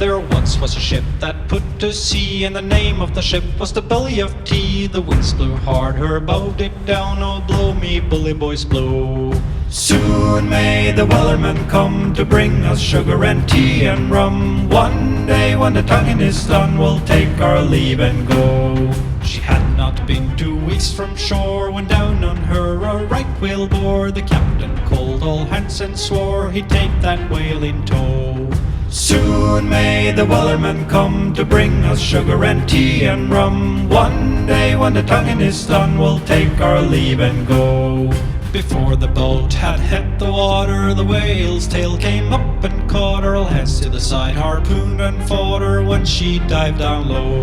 There once was a ship that put to sea, and the name of the ship was the Belly of Tea. The winds blew hard, her bow dipped down, oh blow me bully boys blow. Soon may the Wellerman come to bring us sugar and tea and rum. One day when the tonguing is done, we'll take our leave and go. She had not been 2 weeks from shore when down on her a right whale bore. The captain called all hands and swore he'd take that whale in tow. Soon may the Wellerman come to bring us sugar and tea and rum. One day when the tonguing is done, we'll take our leave and go. Before the boat had hit the water, the whale's tail came up and caught her. All hands to the side, harpooned and fought her when she dived down low.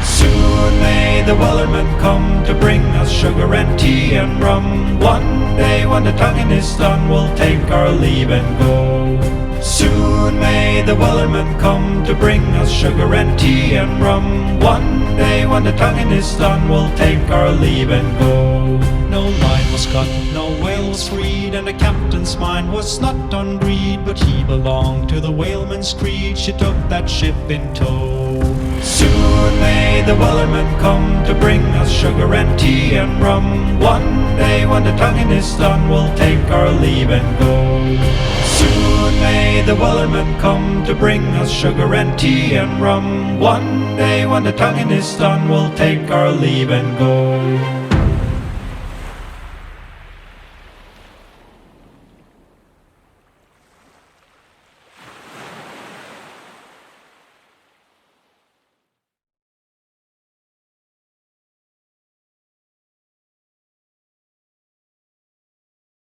Soon may the Wellerman come to bring us sugar and tea and rum. One day when the tonguing is done, we'll take our leave and go. Soon may the Wellerman come to bring us sugar and tea and rum. One day when the tonguing is done, we'll take our leave and go. No line was cut, no whale was freed, and the captain's mind was not on greed, but he belonged to the whaleman's creed. She took that ship in tow. Soon may the Wellerman come to bring us sugar and tea and rum. One day when the tonguing is done, we'll take our leave and go. Soon may the Wellerman come to bring us sugar and tea and rum. One day when the tonguing is done, we'll take our leave and go.